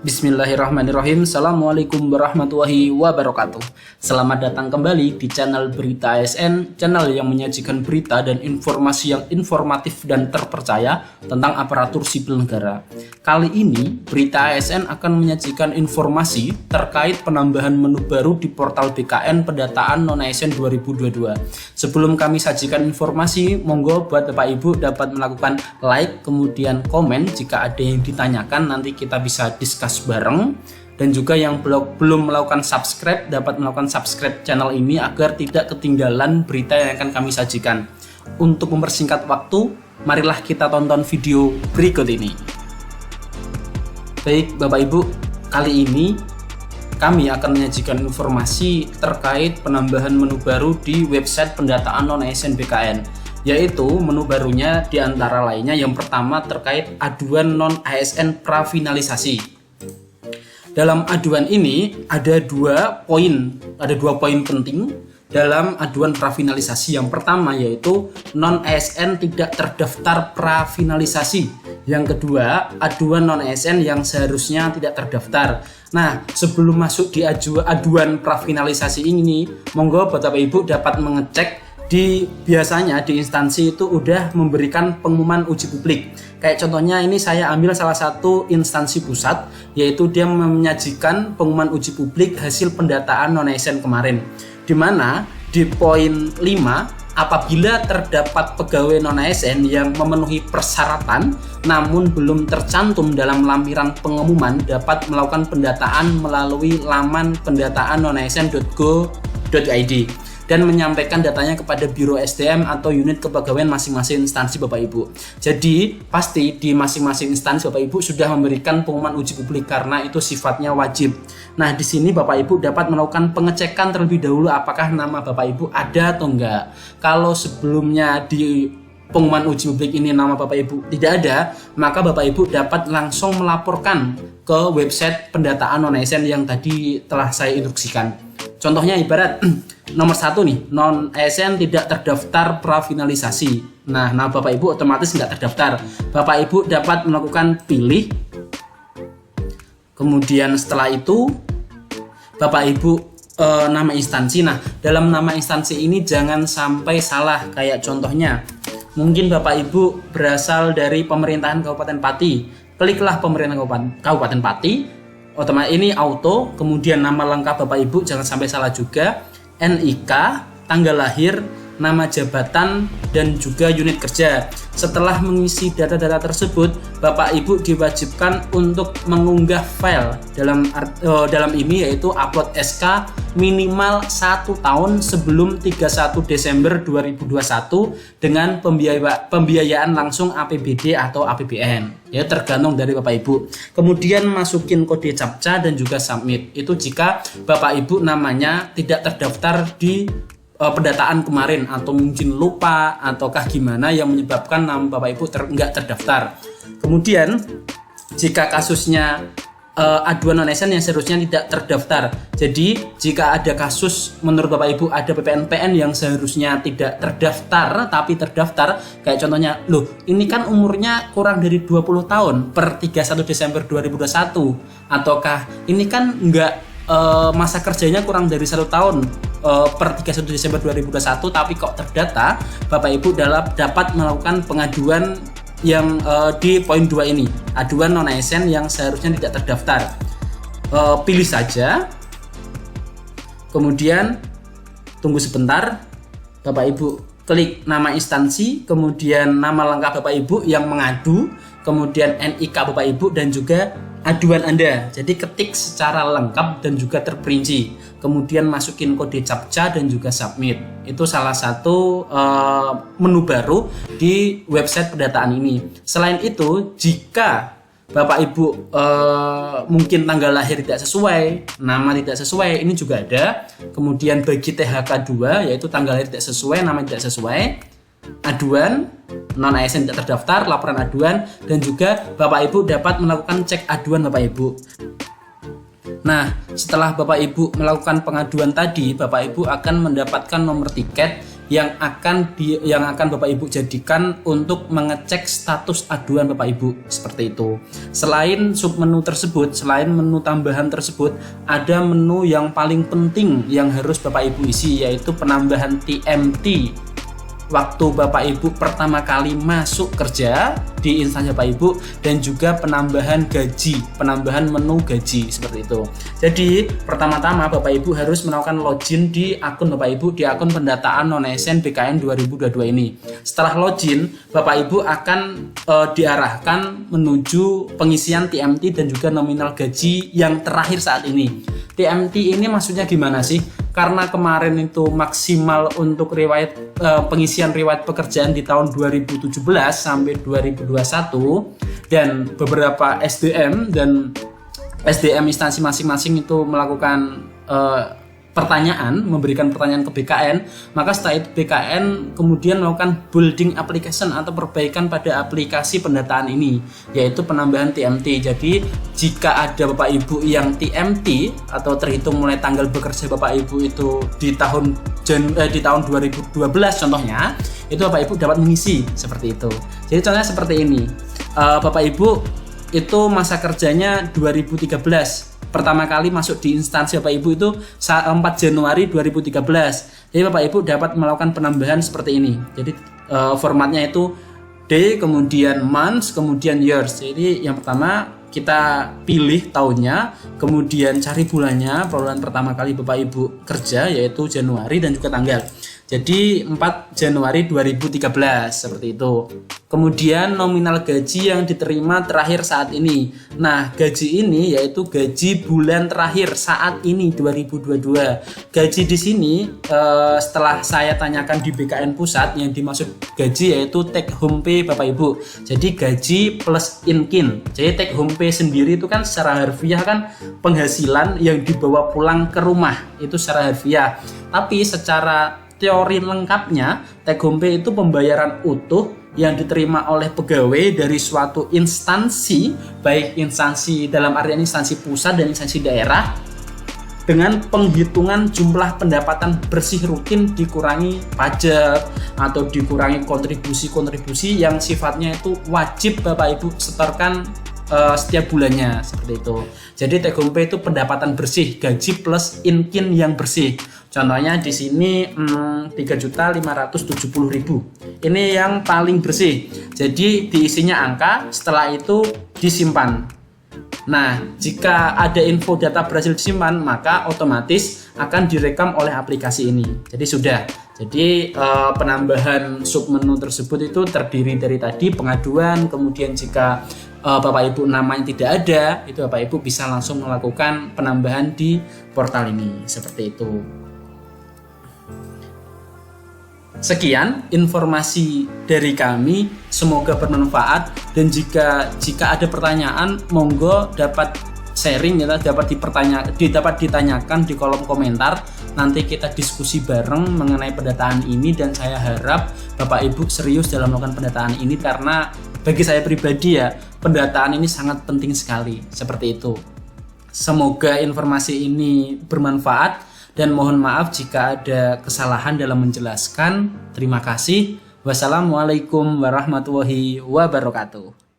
Bismillahirrahmanirrahim. Assalamualaikum warahmatullahi wabarakatuh. Selamat datang kembali di channel Berita ASN, channel yang menyajikan berita dan informasi yang informatif dan terpercaya tentang aparatur sipil negara. Kali ini, Berita ASN akan menyajikan informasi terkait penambahan menu baru di portal BKN Pendataan Non-ASN 2022. Sebelum kami sajikan informasi, monggo buat Bapak Ibu dapat melakukan like, kemudian komen jika ada yang ditanyakan, nanti kita bisa discuss bareng. Dan juga yang belum melakukan subscribe dapat melakukan subscribe channel ini agar tidak ketinggalan berita yang akan kami sajikan. Untuk mempersingkat waktu, marilah kita tonton video berikut ini. Baik Bapak Ibu, kali ini kami akan menyajikan informasi terkait penambahan menu baru di website pendataan non-ASN BKN, yaitu menu barunya diantara lainnya yang pertama terkait aduan non-ASN prafinalisasi. Dalam aduan ini ada dua poin penting dalam aduan prafinalisasi. Yang pertama yaitu non-ASN tidak terdaftar prafinalisasi. Yang kedua, aduan non-ASN yang seharusnya tidak terdaftar. Nah, sebelum masuk di aduan prafinalisasi ini, monggo Bapak Ibu dapat mengecek biasanya di instansi itu udah memberikan pengumuman uji publik. Kayak contohnya ini saya ambil salah satu instansi pusat, yaitu dia menyajikan pengumuman uji publik hasil pendataan non-ASN kemarin. Di mana di poin 5, apabila terdapat pegawai non-ASN yang memenuhi persyaratan namun belum tercantum dalam lampiran pengumuman dapat melakukan pendataan melalui laman pendataan non-asn.go.id dan menyampaikan datanya kepada Biro SDM atau unit kepegawaian masing-masing instansi Bapak Ibu. Jadi pasti di masing-masing instansi Bapak Ibu sudah memberikan pengumuman uji publik karena itu sifatnya wajib. Nah, di sini Bapak Ibu dapat melakukan pengecekan terlebih dahulu apakah nama Bapak Ibu ada atau enggak. Kalau sebelumnya di pengumuman uji publik ini nama Bapak Ibu tidak ada, maka Bapak Ibu dapat langsung melaporkan ke website pendataan non-ASN yang tadi telah saya instruksikan. Contohnya ibarat nomor 1 nih, non-ASN tidak terdaftar prafinalisasi. Nah, nama Bapak Ibu otomatis nggak terdaftar. Bapak Ibu dapat melakukan pilih. Kemudian setelah itu Bapak Ibu nama instansi. Nah, dalam nama instansi ini jangan sampai salah. Kayak contohnya, mungkin Bapak Ibu berasal dari pemerintahan Kabupaten Pati. Kliklah pemerintahan Kabupaten Pati. Otomatis ini auto, kemudian nama lengkap Bapak Ibu jangan sampai salah juga, NIK, tanggal lahir, nama jabatan, dan juga unit kerja. Setelah mengisi data-data tersebut, Bapak Ibu diwajibkan untuk mengunggah file dalam ini yaitu upload SK minimal 1 tahun sebelum 31 Desember 2021 dengan pembiayaan langsung APBD atau APBN. Ya, tergantung dari Bapak Ibu. Kemudian masukin kode CAPTCA dan juga submit. Itu jika Bapak Ibu namanya tidak terdaftar di pendataan kemarin atau mungkin lupa ataukah gimana yang menyebabkan nama Bapak Ibu nggak terdaftar. Kemudian jika kasusnya aduan non-ASN yang seharusnya tidak terdaftar. Jadi jika ada kasus menurut Bapak Ibu ada PPNPN yang seharusnya tidak terdaftar tapi terdaftar, kayak contohnya, loh ini kan umurnya kurang dari 20 tahun per 31 Desember 2021, ataukah ini kan nggak masa kerjanya kurang dari 1 tahun per 31 Desember 2021 tapi kok terdata, Bapak Ibu dapat melakukan pengaduan yang di poin 2 ini, aduan non-ASN yang seharusnya tidak terdaftar. Pilih saja, kemudian tunggu sebentar, Bapak Ibu klik nama instansi, kemudian nama lengkap Bapak Ibu yang mengadu, kemudian NIK Bapak Ibu dan juga aduan Anda. Jadi ketik secara lengkap dan juga terperinci. Kemudian masukin kode CAPTCA dan juga submit. Itu salah satu menu baru di website pendataan ini. Selain itu, jika Bapak Ibu mungkin tanggal lahir tidak sesuai, nama tidak sesuai, ini juga ada. Kemudian bagi THK 2 yaitu tanggal lahir tidak sesuai, nama tidak sesuai, aduan non-ASN tidak terdaftar, laporan aduan, dan juga Bapak Ibu dapat melakukan cek aduan Bapak Ibu. Nah, setelah Bapak Ibu melakukan pengaduan tadi, Bapak Ibu akan mendapatkan nomor tiket yang akan Bapak Ibu jadikan untuk mengecek status aduan Bapak Ibu, seperti itu. Selain submenu tersebut, selain menu tambahan tersebut, ada menu yang paling penting yang harus Bapak Ibu isi, yaitu penambahan TMT waktu Bapak Ibu pertama kali masuk kerja di instansi Bapak Ibu, dan juga penambahan gaji, penambahan menu gaji, seperti itu. Jadi pertama-tama Bapak Ibu harus melakukan login di akun Bapak Ibu, di akun pendataan non-ASN BKN 2022 ini. Setelah login, Bapak Ibu akan diarahkan menuju pengisian TMT dan juga nominal gaji yang terakhir saat ini. TMT ini maksudnya gimana sih? Karena kemarin itu maksimal untuk riwayat pengisian riwayat pekerjaan di tahun 2017 sampai 2021, dan beberapa SDM dan SDM instansi masing-masing itu melakukan memberikan pertanyaan ke BKN, maka setelah itu BKN kemudian melakukan building application atau perbaikan pada aplikasi pendataan ini, yaitu penambahan TMT. Jadi jika ada Bapak Ibu yang TMT atau terhitung mulai tanggal bekerja Bapak Ibu itu di tahun 2012 contohnya, itu Bapak Ibu dapat mengisi seperti itu. Jadi contohnya seperti ini, Bapak Ibu itu masa kerjanya 2013, pertama kali masuk di instansi Bapak Ibu itu 4 Januari 2013. Jadi Bapak Ibu dapat melakukan penambahan seperti ini. Jadi formatnya itu day, kemudian months, kemudian years. Jadi yang pertama kita pilih tahunnya, kemudian cari bulannya, bulan pertama kali Bapak Ibu kerja yaitu Januari, dan juga tanggal. Jadi 4 Januari 2013 seperti itu. Kemudian nominal gaji yang diterima terakhir saat ini. Nah, gaji ini yaitu gaji bulan terakhir saat ini 2022. Gaji di sini setelah saya tanyakan di BKN Pusat, yang dimaksud gaji yaitu take home pay Bapak Ibu. Jadi gaji plus in-kin. Jadi take home pay sendiri itu kan secara harfiah kan penghasilan yang dibawa pulang ke rumah, itu secara harfiah. Tapi secara teori lengkapnya, take home pay itu pembayaran utuh yang diterima oleh pegawai dari suatu instansi, baik instansi dalam artian instansi pusat dan instansi daerah, dengan penghitungan jumlah pendapatan bersih rutin dikurangi pajak atau dikurangi kontribusi-kontribusi yang sifatnya itu wajib Bapak Ibu setorkan setiap bulannya, seperti itu. Jadi take home pay itu pendapatan bersih, gaji plus in-kin yang bersih. Contohnya di sini 3.570.000. Ini yang paling bersih. Jadi diisinya angka, setelah itu disimpan. Nah, jika ada info data berhasil disimpan, maka otomatis akan direkam oleh aplikasi ini. Jadi sudah. Jadi penambahan submenu tersebut itu terdiri dari tadi pengaduan, kemudian jika Bapak Ibu namanya tidak ada, itu Bapak Ibu bisa langsung melakukan penambahan di portal ini, seperti itu. Sekian informasi dari kami, semoga bermanfaat, dan jika ada pertanyaan monggo dapat sharing ya, dapat ditanyakan di kolom komentar. Nanti kita diskusi bareng mengenai pendataan ini, dan saya harap Bapak Ibu serius dalam melakukan pendataan ini, karena bagi saya pribadi ya, pendataan ini sangat penting sekali, seperti itu. Semoga informasi ini bermanfaat, dan mohon maaf jika ada kesalahan dalam menjelaskan. Terima kasih. Wassalamualaikum warahmatullahi wabarakatuh.